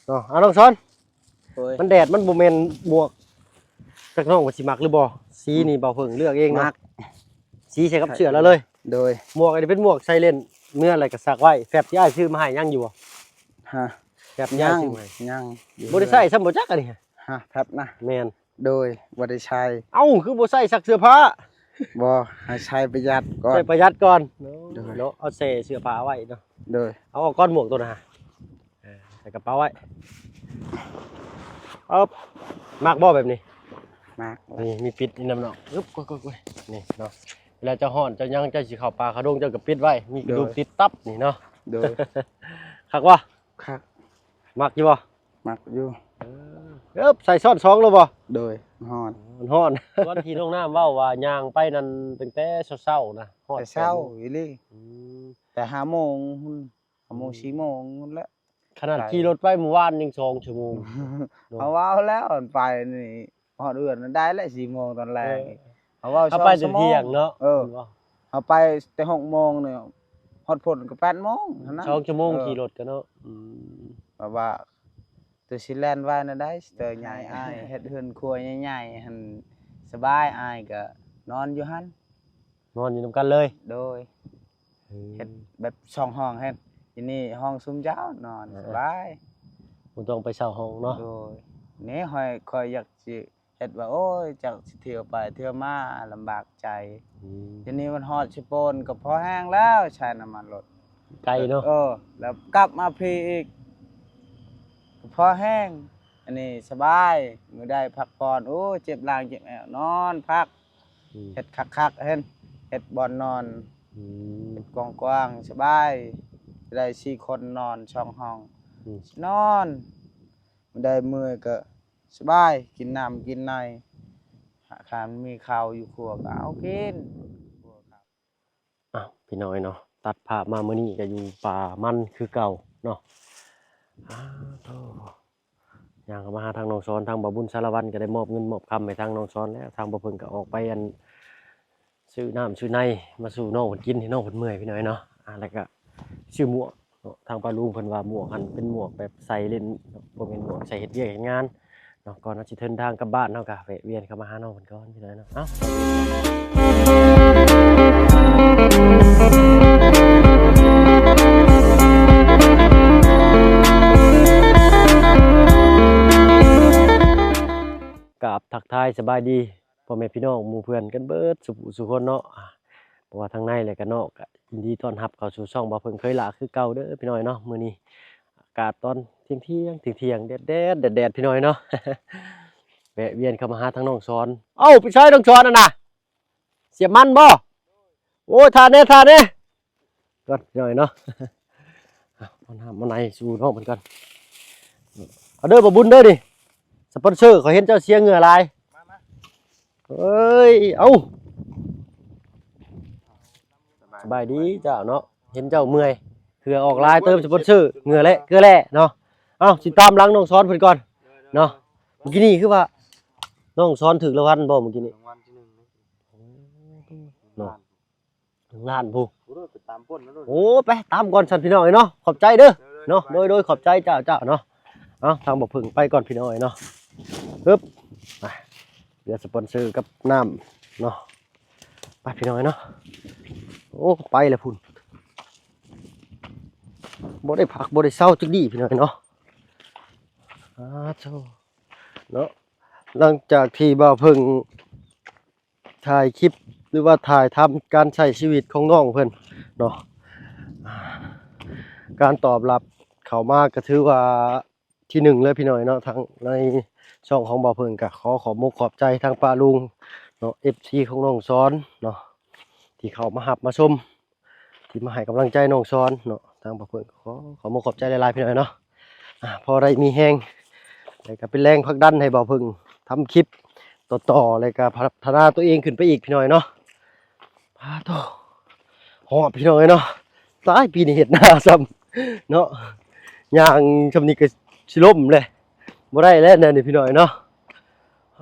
เนาะน้องซ้อนมันแดดมันบ่แม่นหมวกจักน้องว่าสิมักหรือบ่สีนี่บ่เพิ่งเลือกเองนะสีใส่กับเสื้อแล้วเลยโดยหมวกอันนี้เป็นหมวกใส่เล่นเมื่ออะไรก็ซักไว้แฟบที่อ้ายซื้อมาให้ยังอยู่บ่ฮะแฟบย่างซื้อมาให้ยังบ่ได้ใส่ซ้ำบ่จักอันนี้ฮะแฟบนะแม่นโดยบ่ได้ใช้เอ้าคือบ่ใส่ซักเสื้อผ้าบ่ให้ใช้ประหยัดก่อนใส่ประหยัดก่อนเนาะเอาเสื้อผ้าไว้เนาะโดยเอาก้อนหมวกตัวน่ะใส่กระเป๋าไว้เอามักบ่แบบนี้มักนี่มีปิดนี่น้ำเนาะอึ๊บก้อยๆนี่เนาะเวลาจะฮ้อนจะยังจะสิเข้าป่าเขาดงจะก็ปิดไว้มีกระดูกติดตับนี่เนาะโดยคักบ่คักมักอยู่บ่มักอยู่ใส่ซ้อน2แล้วบ่โดยฮ้อนมันฮ้อนตอนที่น้องน้ำเว้าว่าย่างไปนั่นตั้งแต่เช้าๆนะฮ้อนแต่เช้าอีหลีแต่5 โมง5 โมง4 โมงนั่นแหละขนาดขี่รถไปเมื่อวานยัง2 ชั่วโมงเอาว้าวแล้วไปนี่ฮอดเอื้อนได้แล้ว4 โมงตอนแรกเอาว้าวไปจนเที่ยงเนาะเอาไปแต่6 โมงเนี่ยฮอดพ้นก็8 โมงนะ2 ชั่วโมงขี่รถกันเนาะแบบว่าตัวสิแลนไว้น่ะได้เตอใหญ่อ้ายเฮ็ดเฮือนครัวใหญ่ๆหั่นสบายอ้ายก็นอนอยู่หั่นนอนอยู่นำกันเลยโดยเฮ็ดแบบ2 ห้องเฮ็ดทีนี้ห้องซุมเจ้านอนสบายบ่ต้องไปเช่าห้องเนาะโดยนี่ค่อยอยากสิเฮ็ดว่าโอ้ยจักสิเที่ยวไปเที่ยวมาลำบากใจทีนี้มันฮอดสิโปนก็พอแห้งแล้วใช้น้ำมันรถไกลเนาะแล้วกลับมาพี่อีกพอแห้งอันนี้สบายมื้อได้พักผ่อนโอ้เจ็บหลังเจ็บแอวนอนพักเฮ็ดคักๆเฮ็ดบ่อนนอนกว้างๆสบายได้4 คนนอน2 ห้องนอนมื้อใดเมื่อยก็สบายกินน้ำกินในหากมีข้าวอยู่ครัวก็เอากินพี่น้อยเนาะตัดภาพมามื้อนี้ก็อยู่ป่ามันคือเก่าเนาะย่างมาหาทางน้องซ้อนทางบ่บุญสารวัตรก็ได้มอบเงินมอบคำให้ทางน้องซ้อนแล้วทางบ่เพิ่นก็ออกไปอันซื้อน้ำซื้อในมาสู่น้องเพิ่นกินให้น้องเพิ่นเมื่อยพี่น้อยเนาะแล้วก็ซื้อหมวกทางป้าลุงเพิ่นว่าหมวกอันเป็นหมวกแบบใส่เล่นบ่แม่นหมวกใส่เฮ็ดเวียกเฮ็ดงานเนาะก่อนสิเดินทางกลับบ้านเนาะก็แวะเวียนเข้ามาหาน้องเพิ่นก่อนพี่น้อยเนาะกับทักทายสบายดีพ่อแม่พี่น้องหมู่เพื่อนกันเบิดสุคนเนาะเพราะว่าทางในและก็นอกก็ยินดีต้อนรับเข้าสู่ช่องบ่เพิ่งเคยละคือเก่าเด้อพี่น้อยเนาะมื้อนี้อากาศตอนเที่ยงแดดพี่น้อยเนาะแวะเวียนเข้ามาหาทางน้องซ้อนเอ้าพี่ชายน้องซ้อนน่ะนะเสียบมันบ่โอ้ทานแน่ก่อนพี่น้อยเนาะมาในสู่น้องเหมือนกันเอาเด้อบ่บุญเด้อดิสปอนเซอร์เขาเห็นเจ้าเสียเหงื่อลายเอ้ยเอาสบายดีเจ้าเนาะเห็นเจ้าเมื่อยเผื่อออกลายเติมสปอนเซอร์เหงื่อเละเนาะเอาสิตามหลังน้องซ้อนเพิ่นก่อนเนาะเมื่อกี้นี่คือว่าน้องซ้อนถึกรางวัลบ่เมื่อกี้นี่เนาะล้านผู้โอ้ไปตามก่อนสั่นพี่น้อยเนาะขอบใจเด้อเนาะโดยขอบใจเจ้าเนาะเอาทางบ่พึ่งไปก่อนพี่น้อยเนาะปึ๊บเดี๋ยวสปอนเซอร์กับน้ำเนาะไปพี่น้อยเนาะโอ้ไปเลยพุ่นบ่ได้พักบ่ได้เศร้าจักดีพี่น้อยเนาะโธ่เนาะหลังจากที่บ่าวพึ่งถ่ายคลิปหรือว่าถ่ายทำการใช้ชีวิตของน้องเพิ่นเนาะการตอบรับเข้ามาก็ถือว่าที่1เลยพี่น้อยเนาะทางในช่องของบ่าวเพิ่งก็ขอบมุกขอบใจทางป้าลุงเนาะ FC ของน้องซ้อนเนาะที่เข้ามาหับมาชมที่มาให้กำลังใจน้องซ้อนเนาะทางบ่าวเพิ่งขอมุกขอบใจหลายๆพี่น้อยเนาะพอได้มีแฮงแล้วก็เป็นแรงผลักดันให้บ่าวเพิ่งทำคลิปต่อแล้วก็พัฒนาตัวเองขึ้นไปอีกพี่น้อยเนาะพาโตหอบพี่น้อยเนาะตายปีนี้เฮ็ดหน้าซ้ำเนาะอย่างชำนี้ก็สิล้มเลยบ่ได้แล้วเนี่ยพี่น้อยเนาะโ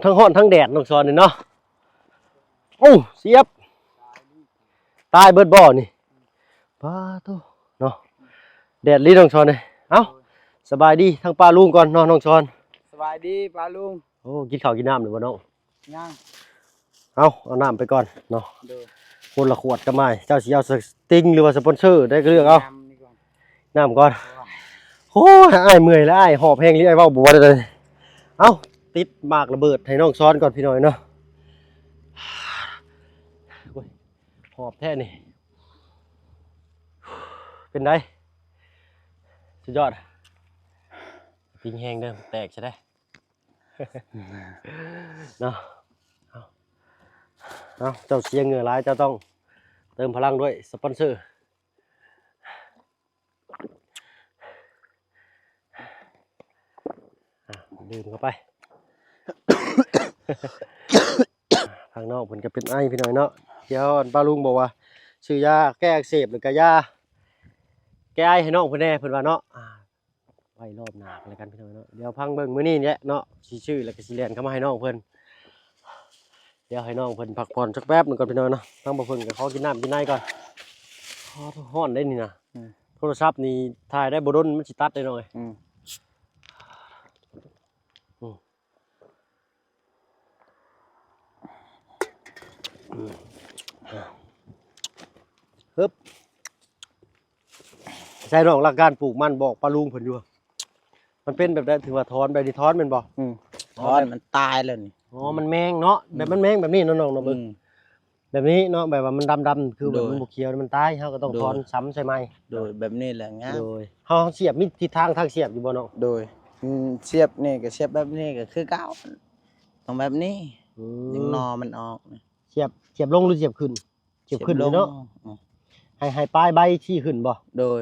ธ่ฮ้อนทั้งแดดน้องซ้อนนี่เนาะโอ้เสียบตายเบิดบ่อนี่พาโตเนาะ แดดลิ้นน้องชอนเลยเอ้าสบายดีทั้งป้าลุงก่อนเนาะน้องชอน สบายดีป้าลุง โอ้กินข้าวกินน้ำหรือบ่น้อง ย่าง เอาน้ำไปก่อนเนาะ โดย คนละขวดก็ไม่เจ้าสิเอาสติงหรือว่าสปอนเซอร์ได้ก็เลือกเอา น้ำนี่ก่อน น้ำก่อนโอ้ยอ้ายเมื่อยแล้วอ้ายหอบแห้งลิ้นอ้ายเว้าบ่ได้เลยเอ้าติดหมากระเบิดให้น้องซ้อนก่อนพี่น้อยเนาะโอ้ยหอบแท้นี่เป็นไงสุดยอดปิงแห้งเด้อแตกใช่ได้ เนาะเอาเจ้าเสียเหงื่อร้ายเจ้าต้องเติมพลังด้วยสปอนเซอร์ดื่มเข้าไป ทางนอกเพิ่นก็เป็นไอพี่น้อยเนาะเดี๋ยวป้าลุงบอกว่าซื้อยาแก้อักเสบหรือยาแก้ไอให้น้องเพิ่นแน่เพิ่นว่าเนาะไว้รอบหน้ากันแล้วกันพี่น้อยเนาะเดี๋ยวพังเบิ่งมื้อนี้เนี่ยเนาะสิชื่อแล้วก็สิแล่นเข้ามาให้น้องเพิ่นเดี๋ยวให้น้องเพิ่นพักผ่อนสักแป๊บหนึงก่อนพี่น้อยเนาะทางบ่เพิ่นก็ขอกินน้ำกินในก่อนร้อนได้นี่นะโทรศัพท์นี่ถ่ายได้บ่ดนมันสิตัดได้หน่อยฮึบใช่น้องหลักการปลูกมันบอกปลาลุงเพิ่นอยู่มันเป็นแบบได้ถือว่าถอนแบบนี้ถอนแม่นบ่ ถอนมันตายแล้วนี่ อ๋อมันแมงเนาะแบบมันแมงแบบนี้เนาะน้องเนาะเบิ่งแบบนี้เนาะแบบว่ามันดำๆคือแบบมันบ่เขียวมันตายเฮาก็ต้องถอนซ้ำใช่ไหม โดยแบบนี้แหละงาม โดยเฮาเสียบมีทิศทางเสียบอยู่บ่น้อง โดยเสียบนี่ก็เสียบแบบนี้ก็คือเก่าต้องแบบนี้ยังนอมันออกนะ เสียบลงหรือเสียบขึ้นเสียบขึ้นเลยเนาะให้ปลายใบชี้ขึ้นบ่ โดย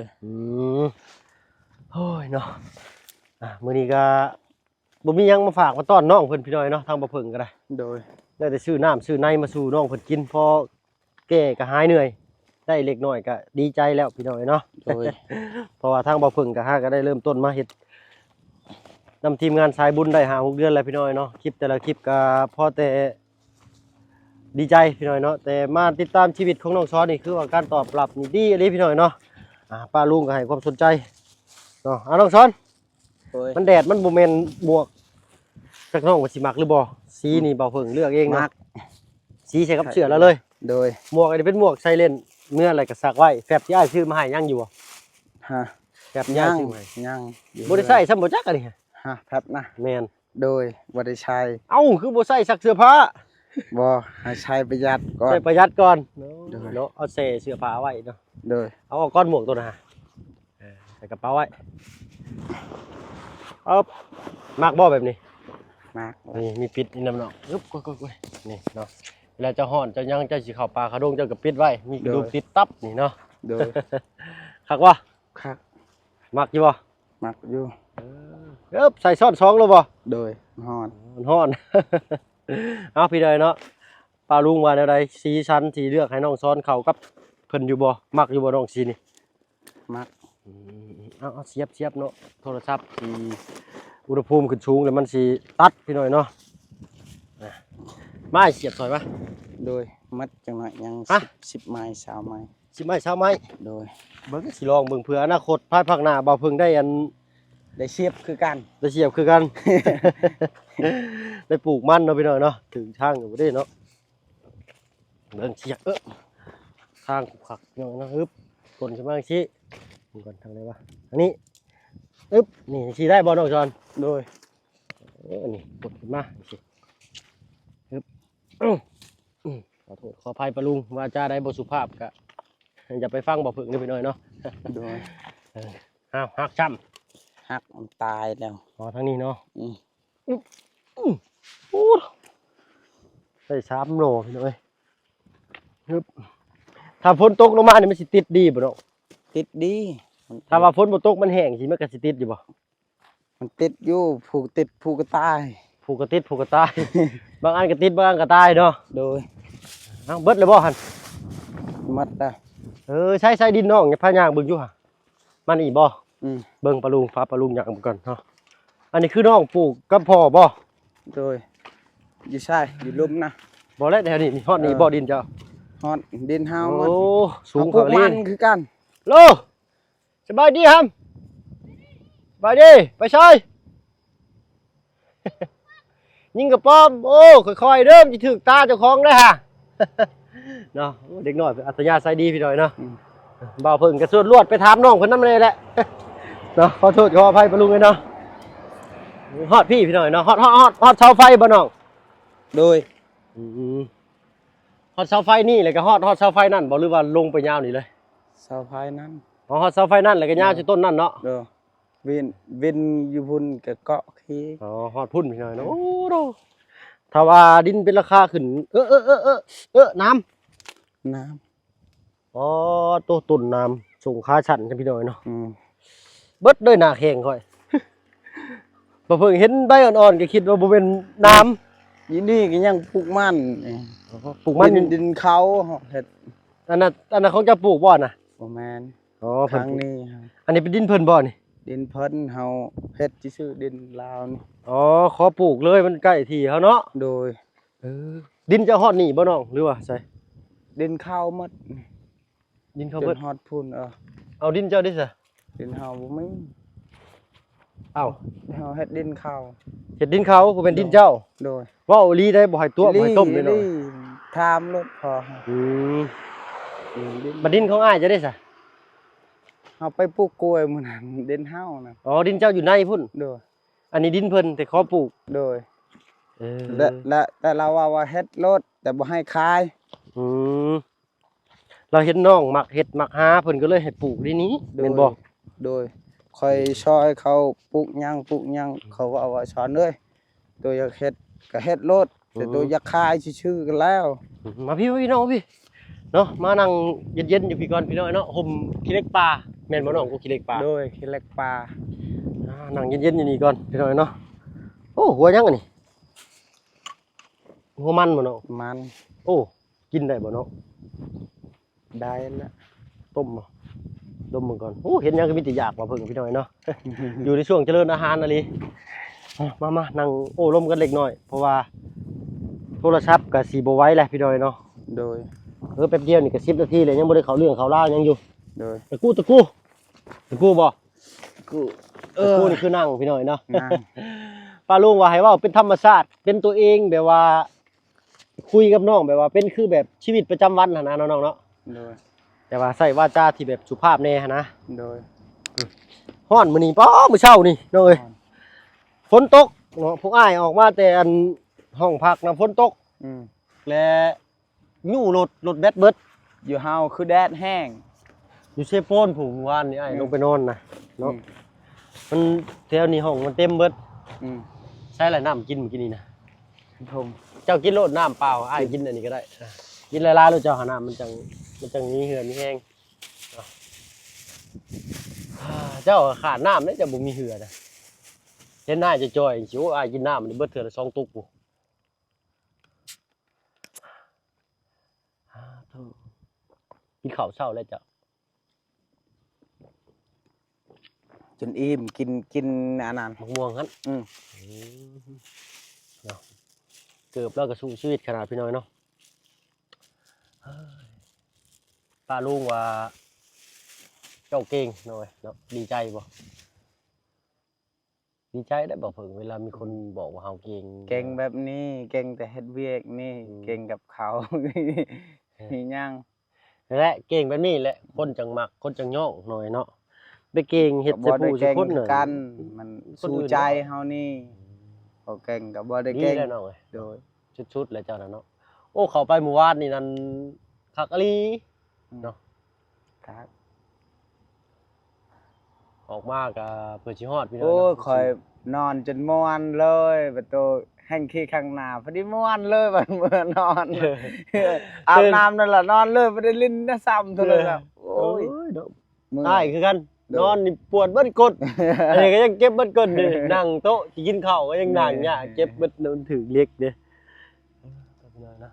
โอ้ยเนาะมื้อนี้ก็บ่มีหยังมาฝากมาต้อนน้องเพิ่นพี่น้อยเนาะทางบ่เพิ่งก็ได้ โดย ได้แต่ซื้อน้ำซื้อในมาสู่น้องเพิ่นกินพอแก่ก็หายเหนื่อยได้เล็กน้อยก็ดีใจแล้วพี่น้อยเนาะ โดย เพราะว่าทางบ่เพิ่งก็ได้เริ่มต้นมาเฮ็ดนำทีมงานสายบุญได้5-6 เดือนแล้วพี่น้อยเนาะคลิปแต่ละคลิปก็พอแต่ดีใจพี่น้อยเนาะแต่มาติดตามชีวิตของน้องซ้อนนี่คือว่าการตอบรับนี่ดีอีหลีพี่น้อยเนาะป้าลุงก็ให้ความสนใจเนาะน้องซ้อน โดย มันแดดมันบ่แม่นบวกจักน้องว่าสิมักหรือบ่สีนี่บ่เพิ่งเลือกเอง มั เนาะ ก สีใส่กับเสื้อแล้วเลย โดย หมวกอันนี้เป็นหมวกใส่เล่นเมื่ออะไรก็ซักไว้แฟบที่อ้ายซื้อมาให้ยังอยู่บ่ ฮะ แฟบที่อ้ายซื้อมาให้ ยังอยู่ บ่ได้ใส่ซ้ำบ่จักอันนี้ ฮะแป๊บนะ แม่น โดยบ่ได้ใช้ เอ้าคือบ่ใส่ซักเสื้อผ้า บ่ให้ใช้ประหยัดก่อน ใส่ประหยัดก่อน โดย เนาะเอาใส่เสื้อผ้าไว้เนาะ โดย เอาก้อนหมวกตัวน่ะใส่กระเป๋าไว้เอามักบ่แบบนี้ มัก นี่มีปิดนี่นำเนาะอึ๊บกดๆนี่เนาะเวลาเจะฮ้อนเจะยังเจะสิเข้าป่าเขาดงเจ้าก็ปิดไว้มีกระดูกติดตับนี่เนาะ โดย คักว่า คัก มักอยู่บ่ มักอยู่ ใส่ซ่อน2แล้วบ่ โดยฮ้อน มันฮ้อน เอาพี่เลยเนาะปลาลุงว่าแนวใดสีชั้นสีเลือกให้น้องซ้อนเข้ากับเพิ่นอยู่บ่มักอยู่บ่น้องสีนี่ มัก เอาเสียบเนาะโทรศัพท์ที่อุณหภูมิขึ้นสูงแล้วมันสิตัดพี่หน่อยเนาะไม้เสียบซอยปะ โดยมัดจังหน่อยยัง ฮะ 10ไม้20ไม้ 10 ไม้20ไม้ โดย เบิ่งสิลองเบิ่งเผื่ออนาคตภายภาคหน้าบ่าวเพิ่งได้อัน ได้เสียบคือกัน ได้เสียบคือกัน ได้ปลูกมันเนาะพี่น้อยเนาะถึงทางอยู่บ่ได้เนาะเบิ่งเสียบทางขักเนาะนะฮึบต้นขึ้นมาจังซี่ดูก่อนทางไหนวะอันนี้อึ๊บนี่สิได้บ่น้องจอน โดย นี่กดขึ้นมาสิฮึบขอโทษขออภัยปะลุงว่าจะได้บทสุภาพกะอย่าไปฟังบ่เพิ่งนี่ไปหน่อยเนาะ โดย อ้าวหักช้ำ หักมันตายแล้ว อ๋อทางนี้เนาะ อืม โอ้ได้3 โลพี่น้อยฮึบถ้าฝนตกลงมานี่มันสิติดดีบ่เนาะ ติดดี ถ้าว่าฝนบ่ตกมันแห้งสิมันก็สิติดอยู่บ่ มันติดอยู่ผูกติดผูกก็ตาย ผูกก็ติดผูกก็ตาย บางอันก็ติดบางอันก็ตายเนาะ โดย เอ้าเบิดเลยบ่หั่น มัดอ่ะ ใช้ดินน้องอย่าพาย่างเบิ่งอยู่ห่ามันอีบ่ เบิ่งปลาลุงฟ้าปลาลุงย่างก่อนเนาะอันนี้คือน้องปลูกกับพ่อบ่ โดยอยู่ใช่อยู่ลุ่มนะ บ่แล้วแถวนี้นี่ฮอดนี่บ่ดินเจ้า ฮอดดินเฮา โอ้ มัน สูง เอาปลู เขา ก ลี มันคือกัน โลสบายดีครับ ไปดิไปช่วย ยิงกับป้อมโอ้ค่อยๆเริ่มจะถึกตาเจ้าของได้ฮะ เนาะเด็กน้อยอัธยาศัยดีพี่หน่อยเนาะบ่าวเพิ่งกระสุนลวดไปถามน้องเพิ่นนำเลยแหละ เนาะขอโทษขออภัยปะลุงเลยเนาะฮอดพี่หน่อยเนาะฮอดเสาไฟบ่น้อง โดย ฮอดเสาไฟนี่เลยก็ฮอดเสาไฟนั่นบ่หรือว่าลงไปยาวนี่เลย สาวภายนั้น อ๋อฮอดเสาไฟนั่นแล้วก็ยาวที่ต้นนั่นเนาะ เด้อวินอยู่พุ่นก็เกาะขี้ อ๋อฮอดพุ่นพี่หน่อยเนาะโอ้โหถ้าว่าดินเป็นราคาขึ้นน้ำ น้ อ๋อตัวตุ่นน้ำส่งค่าฉันกันพี่หน่อยเนาะ ำ เบิดด้วยหน้าแข็งค่อย บ่เพิ่งเห็นใบอ่อนๆก็คิดว่าบ่เป็นน้ ยินนี่ก็ยังปลูกมัน ำปลูกมัน ดินเขาเฮ็ด อันนั้นเขาจะปลูกบ่น่ะ บ่แม่น อ๋อ ค เพิ่น รั้ง ปลูก นี้ครับ อันนี้เป็นดินเพิ่นบ่นี่ ดินเพิ่นเฮาเฮ็ดซื่อๆดินลาวนี่ อ๋อขอปลูกเลยมันใกล้ที่เขาเนาะ โดย ดินจะฮอดนี่บ่น้องหรือว่าใส่ ดินข้าวหมด ดินเขา จ เบิด นฮอดพุ่นเอาดินเจ้าดิซะ ดินเฮาบ่มี เอ้า เฮาเฮ็ดดินข้าว เฮ็ดดินเขาบ่เป็นดินเจ้า โดย เว้าอีหลีได้บ่ให้ตัวบ่ให้ต้มเลยเนาะ ถามรถพอ อืมบัดดินของอ้ายจะได้ซะ เฮาไปปลูกกล้วยมื้อนั้นดินเฮานะ อ๋อดินเจ้าอยู่ในพุ่น โดย อันนี้ดินเพิ่นแต่ขอปลูก โดย เออ และแต่เราว่าเฮ็ดรถแต่บ่ให้ขาย อืมเราเห็นน้องมักเฮ็ดมักหาเพิ่นก็เลยให้ปลูกที่นี้แม่นบ่ โดยคอยช่วยเขาปลูกหยังเขาก็เอาว่าสอนเลยตัวอยากเฮ็ดก็เฮ็ดรถแต่ตัวอยากขายชื่อๆกันแล้ว มาพี่น้องพี่เนาะมานั่งเย็นๆอยู่พี่ก่อนพี่น้อยเนาะห่มขี้เหล็กปลาแม่นบ่น้องกูขี้เหล็กปลา โดยขี้เหล็กปลา นั่งเย็นๆอยู่นี่ก่อนพี่น้อยเนาะโอ้หัวยังอันนี้หัวมันบ่น้อง มัน โอ้กินได้บ่น้อง ได้แล้ว ต้มบ่ดมมึงก่อนโอ้เห็นยังก็มีแต่อยากว่าเพิ่งพี่น้อยเนาะ อยู่ในช่วงเจริญอาหารอะลิมานั่งโอ้ลมกันเล็กน้อยเพราะว่าโทรศัพท์ก็สิบ่ไหวแหละพี่น้อยเนาะ โดย แป๊บเดียวนี่ก็10นาทีเลยยังบ่ได้เข้าเรื่องเข้าราวยังอยู่ โดย ตะกู้บ่ กู ตะกู้นี่คือนั่งพี่น้อยเนาะ นั่ง ป้าลุงว่าให้เว้าเป็นธรรมชาติเป็นตัวเองแบบว่า คุยกับน้องแบบว่าเป็นคือแบบชีวิตประจำวันหั่นนะน้องๆเนาะ โดย แต่ว่าใส่วาจาที่แบบสุภาพแน่หั่นนะ โดย ฮ้อนมื้อนี้มื้อเช้านี่น้องเอ้ยฝนตกเนาะพวกอ้ายออกมาแต่อันห้องพักนะฝนตก อืม และยู่รถแบตเบิด อยู่เฮาคือแดดแห้ง อยู่เชฟโปนผมวานนี่อ้ายลงไปนอนนะเนาะ อืม มันแถวนี้ห้องมันเต็มเบิด อืม ใช้อะไรน้ำกินเมื่อกี้นี่นะ ผม เจ้ากินโลดน้ำเปล่าอ้ายกินอันนี้ก็ได้กินหลายๆโลดเจ้าหาน้ำมันจังนี้เหือมีแห้งเจ้าขาดน้ำเนี่ยจะบ่มีเหือนะเห็นหน้าจะจ่อยสิว่าอ้ายกินน้ำมันเบิดเทื่อละ2ตุกกูกินข้าวเช้าแล้วจ้ะ จนอิ่มกินอันนั้น มะม่วงฮั่น อืม เนาะเกือบแล้วก็สู้ชีวิตขนาดพี่น้อยเนาะป้าลุงว่าเจ้าเก่งหน่อยเนาะดีใจบ่ดีใจได้บ่เพิ่งเวลามีคนบอกว่าเฮาเก่ง เก่งแบบนี้เก่งแต่เฮ็ดเวียกนี่เก่งกับเขา มีหยัง และเก่งแบบนี้แหละคนจังมักคนจังย่องหน่อยเนาะไปเก่งเฮ็ด บ่ ใส่ ได้ ผู้ใส่ เก่ง คนน่ะ กัน มัน คน สู้ อื่น ใจเฮานี่บ่เก่งก็บ่ได้ ดี เก่ง แล้วน้องเอ้ย โดย ชุดๆแล้วเจ้าน่ะเนาะโอ้เขาไปหมู่บ้านนี่นั่นคักอะลีเนาะ ครับ ออกมาก็เพื่อสิฮอดพี่น้อย โอ้ย เนาะ ข่อยนอนจนม่วนเลยประตูแห่งขี้ข้างหน้าพอดีม่วนเลยบัดเมื่อนอน อาบน้ำนั่นล่ะนอนเลยบ่ได้ลิ้นนะซ้ำโทรศัพท์โอ้ โอ้ ย ยเนาะ มือ ใช่คือกัน โดน นอนนี่ปวดเบิดกด อันนี้ก็ยังเก็บเบิดกดดินั่งโต๊ะสิกินข้าวก็ยังนั่งเนี่ยเก็บเบิดมันถึงเล็กเด้นะ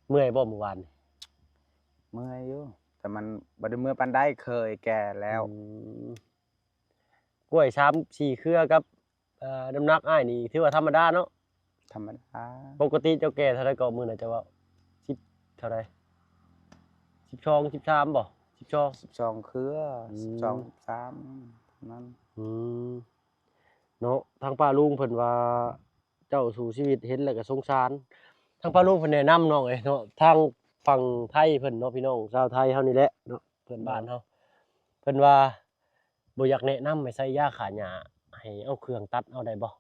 เมื่อยบ่เมื่อวานนี่ เมื่อยอยู่แต่มันบ่ได้เมื่อปานใดเคยแก่แล้ว กล้วยช้ำ4เครือกับน้ำหนักอ้ายนี่ถือว่าธรรมดาเนาะ ธรรมดา ปกติเจ้าแก่เท่าใดก็มื้อน่ะจะว่า10เท่าใด12 13บ่12 12เครือ อืม 12 13 นั้น อืมเนาะทางป้าลุงเพิ่นว่าเจ้าสู่ชีวิตเห็นแล้วก็สงสารทางป้าลุงเพิ่นแนะนำน้องเอ้ยเนาะทางฝั่งไทยเพิ่นเนาะพี่น้องชาวไทยเฮานี่แหละเนาะเพื่อนบ้านเฮาเพิ่นว่าบ่อยากแนะนำให้ใส่ยาฆ่าหญ้าให้เอาเครื่องตัดเอาได้บ่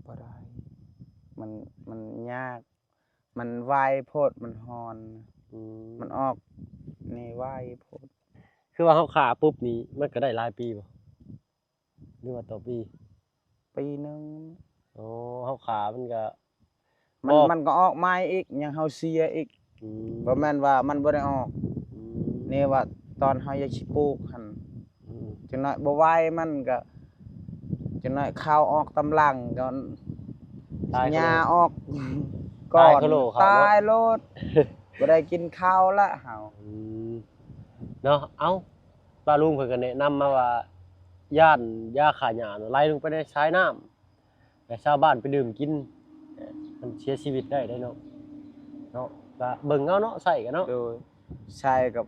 บ่ได้มันมันยากมันไวโพดมันฮอน อืม มันออกนี่ไวโพด คือว่าเฮาฆ่าปุ๊บนี่มันก็ได้หลายปีบ่หรือว่าต่อปี ปีหนึง อ๋อเฮาฆ่ามันก็ มันก็ออกใหม่อีกยังเฮาเสียอีก อืม บ่แม่นว่ามันบ่ได้ออก อืม นี่ว่าตอนเฮาอยากสิปลูกหั่น อืม จังน้อยบ่ไหวมันก็จังน้อยข้าวออกตำหลังก็ ตาย หญ้า เขาโล ออก ตายเขาโลเขาเนาะ ตายโลดบ่ได้กินข้าวละเฮา อืมเนาะเอ้าป้าลุงเพิ่นก็แนะนำมาว่าย่านยาฆ่าหญ้าน่ะไหลลงไปในสายน้ำแต่ชาวบ้านไปดื่มกินมันเสียชีวิตได้เนาะเนาะก็เบิ่งเอาเนาะใส่กันเนาะ โดยใช้กับ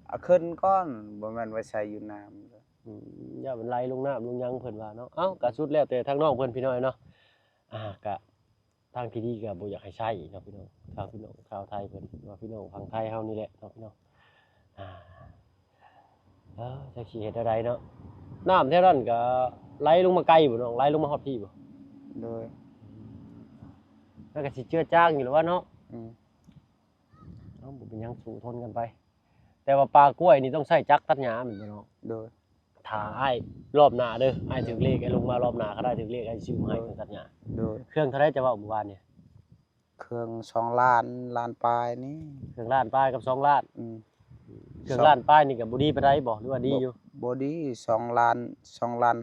เอาขึ้นก่อนบ่แม่นว่าใช้อยู่น้ำ อืมอย่ามันไหลลงน้ำลงหยังเพิ่นว่าเนาะเอ้าก็สุดแล้วแต่ทางน้องเพิ่นพี่น้อยเนาะก็ทางที่ดีก็บ่อยากให้ใช้เนาะพี่น้องทางพี่น้องชาวไทยเพิ่นว่าพี่น้องฝั่งไทยเฮานี่แหละเนาะพี่น้องอ่าจักสิเฮ็ดอะไรเนาะน้ำแถวนั้นก็ไหลลงมาไกลบ่น้องไหลลงมาฮอดพี่บ่ โดย มันก็สิเจือจางอยู่แล้วว่าเนาะ อืม เอ้าบ่เป็นหยังสู้ทนกันไป แต่ว่าปลากล้วยนี่ต้องใช้จักรตัดหญ้าแม่นบ่เนาะ โดย ถ้าอ้ายรอบหน้าเด้ออ้ายถึกเลขไอ้ลงมารอบหน้าก็ได้ถึกเลขอ้ายสิซื้อมาให้เครื่องตัดหญ้า โดย เครื่องเท่าไรจะเว้าเมื่อวานเนี่ย เครื่อง2 ล้านล้านปลายนี่ เครื่องล้านป้ายกับ2ล้าน อืม เครื่องล้านป้ายนี่ก็บ่ดีปานใดบ่หรือว่าดีอยู่ บ่ดี2 ล้าน2 ล้าน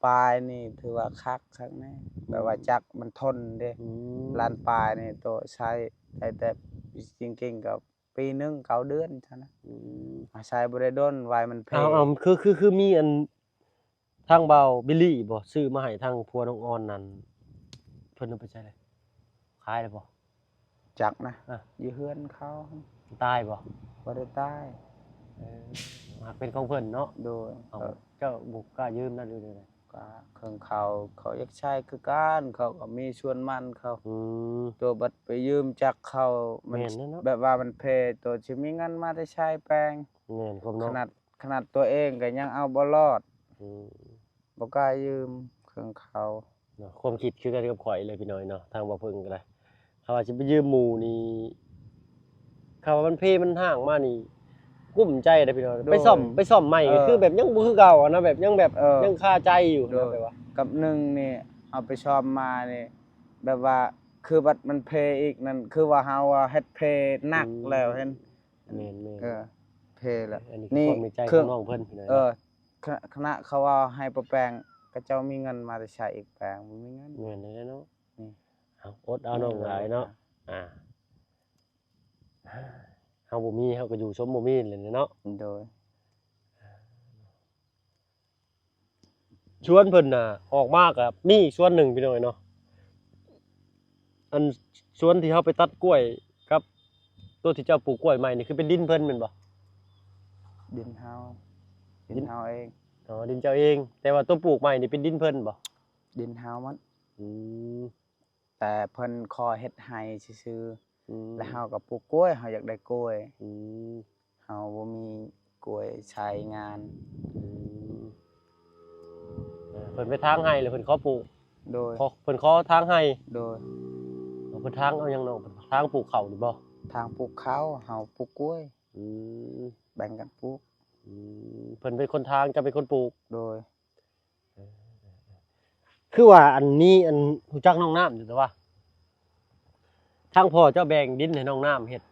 ปลายนี่ถือว่าคักแน่แบบว่าจักรมันทนเด้ อืม ล้านปลายนี่ตัวใช้ได้แต่จริงๆก็ปีหนึง9 เดือนเท่านั้น อืม ใช้บ่ได้ดนไว้มันเพ เอาคือมีอันทางเบาบิลลี่บ่ซื้อมาให้ทางผัวน้องออนนั่นเพิ่นเอาไปใช้เลยขายเลยบ่ จักรนะ อ่ะ อยู่เฮือนเขา ตายบ่ บ่ได้ตาย เออหากเป็นของเพิ่นเนาะ โดย เอาเจ้าบ่กล้ายืมนั่นเลย ก็เครื่องเขาอยากใช้คือกันเขาก็มีส่วนมันเขา อืม ตัวบัดไปยืมจากเขามั แม่นเด้อเนาะ แบบว่ามันเพตัวสิมีเงินมาได้ใช้แปลง แม่นความ ข เนาะ นาดตัวเองก็ยังเอาบ่รอด อืม บ่กล้ายืมเครื่องเขา เนาะความคิดคือกันกับข่อยเลยพี่น้อยเนาะทางบ่เพิ่งก็ได้เขาว่าสิไปยืมหมู่นี่เขาว่ามันเพมันห่างมานี่กุ้มใจเด้อพี่น้อยไปซ่อมใหม่ก็คือแบบยังบ่คือเก่าอะนะแบบยังแบบยังคาใจอยู่นะแบบว่า กับหนึ่งนี่เอาไปชอบมานี่แบบว่าคือบัดมันเพอีกนั่นคือว่าเฮาเฮ็ดเพหนักแล้วเห็น แม่น เพแล้ว อันนี้คือความในใจของน้องเพิ่นพี่น้อย คณะเขาว่าให้ประแปลงก็เจ้ามีเงินมาจะใช้อีกแปลงบ่มีเงิน แม่นเลยเนาะ นี่ เอาอดเอาน้องหลายเนาะอ่าเฮาบ่มีเฮาก็อยู่ชมบ่มีเลยเนาะ โดย ชวนเพิ่นน่ะออกมาก็มีอีกส่วนหนึ่งพี่น้อยเนาะอันสวนที่เฮาไปตัดกล้วยกับตัวที่เจ้าปลูกกล้วยใหม่นี่คือเป็นดินเพิ่นแม่นบ่ ดินเฮา ดิ ดิ น นเฮาเอง อ๋อดินเจ้าเอง แต่ว่าตัวปลูกใหม่นี่เป็นดินเพิ่นบ่ ดินเฮามัน อืม แต่เพิ่นขอเฮ็ดให้ซื่อ อืม ๆแล้วเฮาก็ปลูกกล้วยเฮาอยากได้กล้วย อืม เฮาบ่มีกล้วยใช้งาน อืมเพิ่นไปทางให้หรือเพิ่นขอปลูก โดย เพิ่นขอทางให้ โดย เพิ่นทางเอาหยังเนาะเพิ่นทางปลูกข้าวนี่บ่ ทางปลูกข้าวเฮาปลูกกล้วย อืม แบ่งกันปลูก อืมเพิ่นเป็นคนทางจะเป็นคนปลูก โดย คือว่าอันนี้อันรู้จักน้องน้ำอยู่แต่ว่าทางพ่อเจ้าแบ่งดินให้น้องน้ำเฮ็ด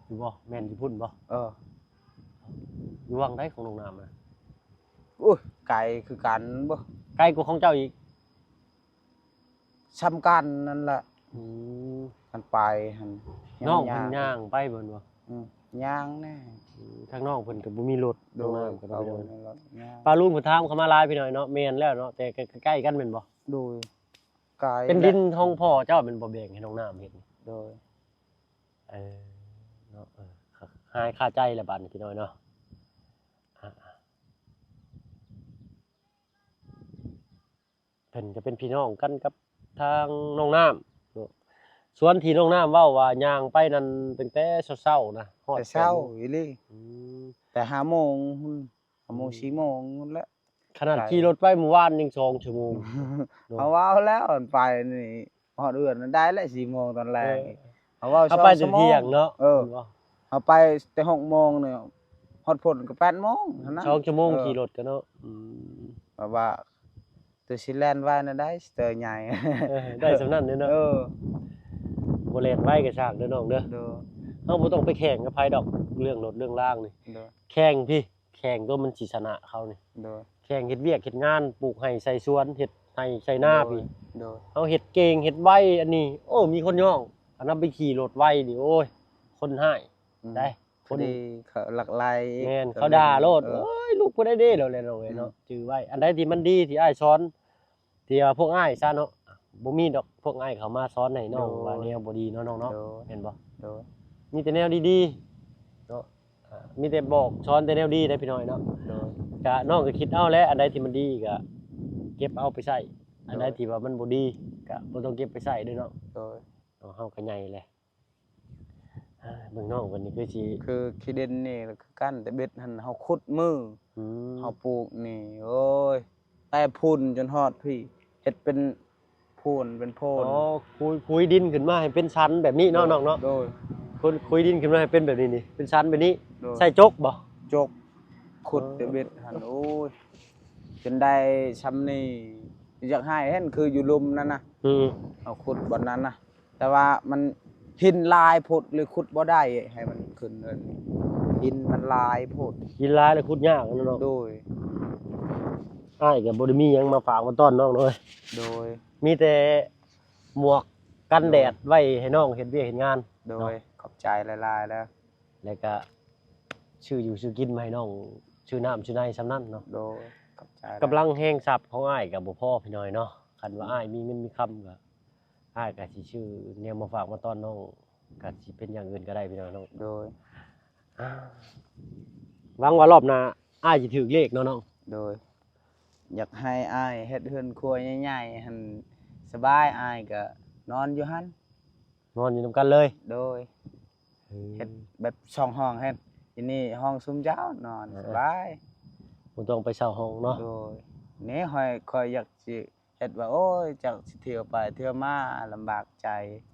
อยู่บ่แม่นอยู่พุ่นบ่ เออ อยู่วังได้ของน้องน้ำน่ะ อุ้ยไก่คือกันบ่ ไกลกว่าของเจ้าอีก ซ้ำกันนั่นแหละ อืม กันไปหั่น น้อง ย่า เพิ่นย่างไปเบิ่นบ่ ย่างแน่ ทางน้องเพิ่นก็บ่มีรถ โด น้อง ย น้ำก็ เอา ได้ ในรถย่าง ปลาลุงเพิ่นถามเขามาหลายพี่น้อยเนาะแม่นแล้วเนาะแต่ใกล้ๆกันแม่นบ่ โดยไก่ เป็นดินของพ่อเจ้าเป็นบ่แบ่งให้น้องน้ำเฮ็ดนี่ โดย เออเนาะหายคาใจแล้วบัดนี้พี่น้อยเนาะ เพิ่นก็เป็นพี่น้องกันกับทางน้องน้ำเนาะส่วนที่น้องน้ำเว้าว่าย่างไปนั่นตั้งแต่เช้าๆนะฮอด แต่เช้า 8:00 น อีหลี อืม แต่5โมงพุ่น5โมง4โมงพุ่นแหล้ว ขนาด ไกล ขี่รถไปเมื่อวานยัง2 ชั่วโมง เนาะ เขาเว้าแล้วอันไปนี่ฮอดเอื้อนนั้นได้แล้ว4โมงตอนแรกนี่ เออ เขาเว้า เอา 2 ไป ชั่ แต่ วโม เที่ย ง งเนาะ เออ เห็นบ่ เอาไปแต่6โมงเนี่ยฮอดพุ่นก็8โมงเท่านั้น 2 ชั่วโมงขี่รถกันเนาะแบบว่าตัวสิแล่นไว้น่ะได้สเตอร์ใหญ่ ได้สำนั้นเด้อเนาะ เออ บ่เล่นไว้ก็ช่างเด้อน้องเด้อ โดย เฮาบ่ต้องไปแข่งกับไผดอกเรื่องรถเรื่องรางนี่ โดย แข่งพี่แข่งตัวมันสิชนะเขานี่ โดย แข่งเฮ็ดเวียกเฮ็ดงานปลูกไร่ใส่สวนเฮ็ดไร่ใส่นาพี่ โดย เอาเฮ็ดเก่งเฮ็ดไวอันนี้ โอ้มีคนย่องอันนั้นไปขี่รถไวนี่โอ้ยคนให้ ได้ พอดีเขาหลักไหล แม่นเขาด่าโลด เออ โอ้ยลูกบ่ได้เด้แล้วแหละน้องเอ้ยเนาะจื้อไว้อันใดที่มันดีที่อ้ายสอนที่ว่าพวกอ้ายซะเนาะบ่มีดอกพวกอ้ายเขามาสอนให้น้องว่าแนวบ่ดีเนาะน้องเนาะ โดย เห็นบ่ โดย มีแต่แนวดีๆเนาะมีแต่บอกสอนแต่แนวดีได้พี่น้อยเนาะ โดย ก็น้องก็คิดเอาแหล้วอันใดที่มันดีก็เก็บเอาไปใช้อันใดที่ว่ามันบ่ดีก็บ่ต้องเก็บไปใช้เด้อเนาะ โดย เฮาก็ใหญ่แหละเบิ่งน้องเพิ่นนี่คือสิ คือขี้ดินนี่คือกั้นแต่เบ็ดหั่นเฮาขุดมือ อืม เฮาปลูกนี่โอ้ยแต่พุ่นจนฮอดพี่เฮ็ดเป็นพูนเป็นโพน อ๋อคุยดินขึ้นมาให้เป็นชั้นแบบนี้เนาะน้องเนาะ โดย คุยดินขึ้นมาให้เป็นแบบนี้นี่เป็นชั้นแบบนี้ โดย ใส่จกบ่ จกขุดแต่เบ็ดหั่นโอ้ยจนได้ซำนี้อยากให้เห็นคืออยู่ลุมนั่นน่ะ อืม เอาขุดบ่นั้นน่ะแต่ว่ามันหินลายโพดเลยขุดบ่ได้ให้มันขึ้นเอิ้นหินมันลายโพด กินหลายแล้วขุดยากเนาะน้อง โดย อ้ายก็บ่ได้มีหยังมาฝากมาต้อนน้องเลย โดย มีแต่หมวกกันแดดไว้ให้น้องเฮ็ดเวียกเฮ็ดงาน โดยขอบใจหลายๆแล้ว แล้วก็ชื่ออยู่ชื่อกินมาให้น้องชื่อน้ำชื่อในสำนั้นเนาะ โดยขอบใจ กำลังแห้งทรัพย์ของอ้ายกับบ่พ่อพี่น้อยเนาะคันว่าอ้ายมีเงินมีคำก็อ้ายก็สิชื่อแนวมาฝากมาต้อนน้องก็สิเป็นอย่างอื่นก็ได้พี่น้อยเนาะ โดย หวังว่ารอบหน้าอ้ายสิถูกเลขเนาะน้อง โดย อยากให้อ้ายเฮ็ดเฮือนครัวใหญ่ๆหั่นสบายอ้ายก็นอนอยู่หั่น นอนอยู่นํกันเลย โดยเฮ็ดแบบช่องห้องเฮ็ดทีนี้ห้องซุมเจ้านอนสบาย บ่ต้องไปเช่าห้องเนาะ โดยนี่ค่อยอยากสิเฮ็ดว่าโอ้ยจักสิเที่ยวไปเที่ยวมาลำบากใจ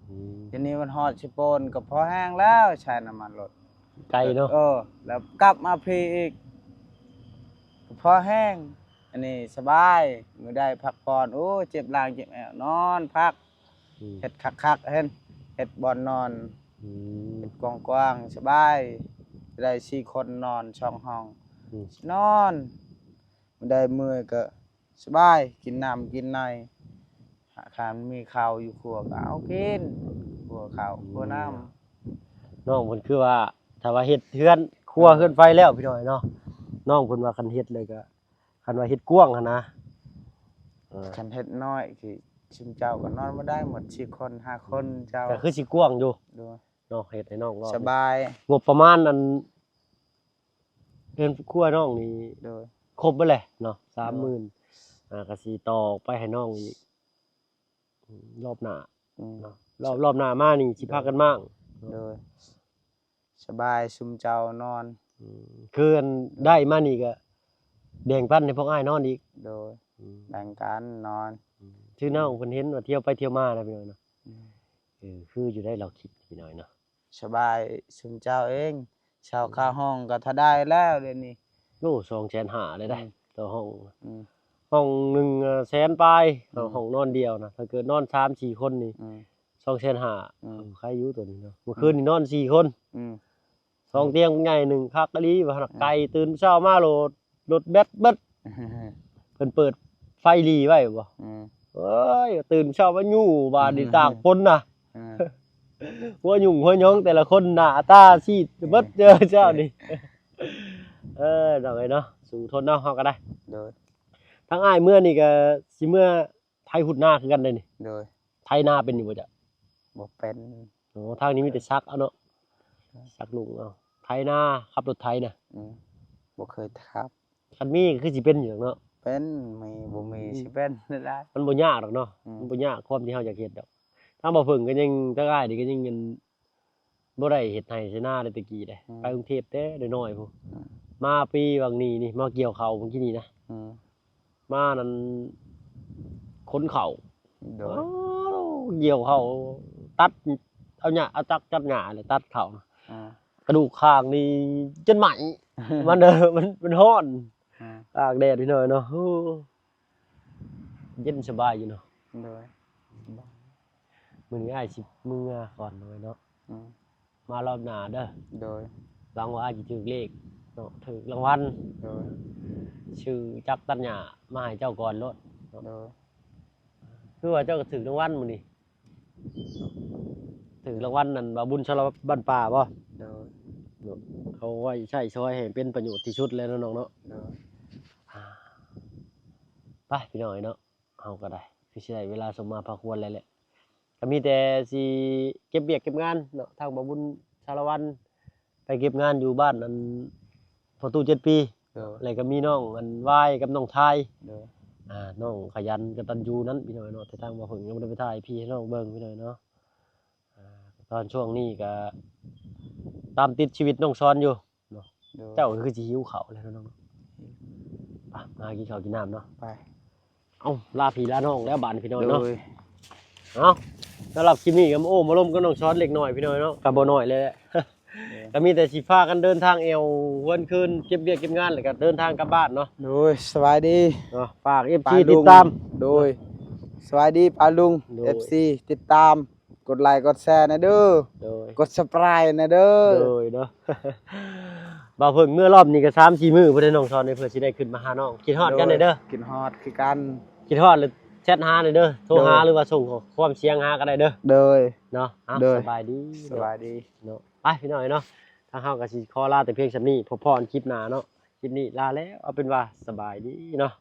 อืม ทีนี้มันฮอดสิโปนก็พอแห้งแล้วใช้น้ำมันรถ ไกลเนาะ แล้วกลับมาพี่อีกก็พอแห้งอันนี้สบายมื้อได้พักผ่อนโอ้เจ็บหลังเจ็บแอวนอนพัก อืม เฮ็ดคักๆเห็นเฮ็ดบ่อนนอน อืม เฮ็ดกว้างๆสบายได้4คนนอนช่องห้อง อืม นอนมื้อใดเมื่อยก็สบายกินน้ำกินในหาคามมีข้าวอยู่ครัวก็เอากินครัวข้าวครัวน้ำ น้องเพิ่นคือว่าถ้าว่าเฮ็ดเฮือนครัวเฮือนไฟแล้วพี่น้อยเนาะน้องเพิ่นว่าคันเฮ็ดเลยก็คันว่าเฮ็ดกว้างหั่นนะเออ คันเฮ็ดน้อยคือชิมเจ้าก็นอนบ่ได้หมด4คน5คนเจ้า ก็คือสิกว้างอยู่ ดู เนาะเฮ็ดให้น้องรอบ สบาย งบประมาณอันเฮือนครัวน้องนี่ โดย ครบเบิดแหละเนาะ 30,000ก็สิต่อไปให้น้องอีกรอบหน้า อืม เนาะรอบหน้ามานี่สิพากันมั่ง โดยสบายซุมเจ้านอน คืออันได้มานี่ก็แบ่งปันให้พวกอ้ายนอนอีก โดยแบ่งกันนอน ชื่อน้องเพิ่นเห็นว่าเที่ยวไปเที่ยวมานะพี่น้อยเนาะ อืม คืออยู่ได้เราคิดพี่น้อยเนาะ สบายซุมเจ้าเองเช่าค่าห้องก็ถ้าได้แล้วเดี๋ยวนี้ โอ้250,000เลยได้ต่อห้อง อืม ห้องหนึ่งแสนปลายต่อ อืม ห้องนอนเดียวนะถ้าเกิดนอน3-4คนนี่ อืม 250,000 อืม ใครอยู่ตัวนี้เนาะเมื่อคืนนี่นอน4คน อืม 2เตียงใหญ่1คักอีหลีว่าหั่นน่ะไกลตื่นเช้ามาโหลดรถแบตเบิดเพิ่นเปิดไฟหรี่ไว้บ่ อืม เอ้ยตื่นเช้ามายู่บาดนี่ตากฝนน่ะ อืม หัวยุ่งหัวหยองแต่ละคนหน้าตาซีดเบิดเจอเจ้านี่ดอกไอ้เนาะสู้ทนเนาะเฮาก็ได้ โดย ทั้งอ้ายเมื่อนี่ก็สิเมื่อไทยหุดหน้าคือกันเลยนี่ โดย ไทยหน้าเป็นอยู่บ่จ๊ะ บ่เป็น โอ้ทางนี้มีแต่ซักเอาเนาะซักลุงเอาไทยหน้าขับรถไทยน่ะ อืมบ่เคยทับ คันมีก็คือสิเป็นอยู่เนาะ เป็นมีบ่มีสิเป็นได้ มันบ่ยากหรอกเนาะ อืม มันบ่ยากความที่เฮาอยากเฮ็ดดอกถ้าบ่เพิ่งก็ยังถ้าอ้ายนี่ก็ยังเงินบ่ได้เฮ็ดไร่ไถนาได้แตะกี้เด้ไปกรุงเทพแต่น้อยๆพู้นมาปีบางนี้นี่มาเกี่ยวข้าวเมื่อกี้นี่นะ อืม มานั่นขนข้าว โดย อ้าวเกี่ยวข้าวตัดเอาหญ้าเอาจักจับหญ้าเลยตัดข้าว อ่าก ระดูกข้างนี่จนไหม มันมันร้อน อ่า ตากแดดพี่น้อยเนาะโอ้เย็นสบายอยู่เนาะ โดย มื้อนี้อ้ายสิมื้อก่อนหน่อยเนาะ อืม มารอบหน้าเด้อ โดย หวังว่าอ้ายสิถูกเลขเนาะถูกรางวัล โดย ชื่อจักตัญญามาให้เจ้าก่อนโลด โดย คือว่าเจ้าก็ถูกรางวัลมื้อนี้ถูกรางวัลนั่นว่าบุญชลบ้านป่าบ่ โดย เนาะเขาไว้ใช้ซอยให้เป็นประโยชน์ที่สุดเลยเนาะน้องเนาะ โดย ไปพี่น้อยเนาะเอาก็ได้คือสิได้เวลาสมมาพาควรแล้วแหละก็มีแต่สิเก็บเวียกเก็บงานเนาะทางบ่บุญสารวัตรไปเก็บงานอยู่บ้านอันพอตู้7 ปี โดย แล้วก็มีน้องอันวายกับน้องทาย โดย น้องขยันกตัญญูนั้นพี่น้อยเนาะแต่ทางบ่เพิ่งยังบ่ได้ไปถ่ายพี่ให้น้องเบิ่งพี่น้อยเนาะตอนช่วงนี้ก็ตามติดชีวิตน้องซ้อนอยู่เนาะ โดย เจ้าก็คือสิหิวข้าวแล้วเนาะน้องเนาะไปมากินข้าวกินน้ำเนาะ ไป เอ้าลาพี่ลาน้องแล้วบานพี่น้อย โด เนาะ ย เอ้าสำหรับคลิปนี้ก็โอ้มาร่วมกับน้องช้อนเล็กน้อยพี่น้อยเนาะก็บ่น้อยเลยแหละ ก็มีแต่สิพากันเดินทางเอววนคืนเก็บเวียกเก็บงานแล้วก็เดินทางกลับบ้านเนาะ โดยสบายดี เนาะฝาก FC ปาลุง ติดตาม โดยสวัสดีปาลุง โดย FC ติดตามกดไลค์กดแชร์นะเด้อ โดย กด subscribe นะเด้อ โดยเนาะ บ่าวเพิ่งเมื่อรอบนี้ก็3-4มื้อเพิ่นได้น้องช้อนได้เพื่อสิได้ขึ้นมาหาน้องคิดฮอดกันเด้อ กินฮอดคือกัน คิดฮอดหรือแชทหาเด้อโทรหาหรือว่าส่งข้อความเสียงหาก็ได้เด้อ โดย เนาะอ่ะ โดย สบายดี สบายดี เนาะไปพี่น้อยเนาะทางเฮาก็สิขอลาแต่เพียงส่ำนี้พอพรคลิปหน้าเนาะคลิปนี้ลาแล้วเอาเป็นว่าสบายดีเนาะ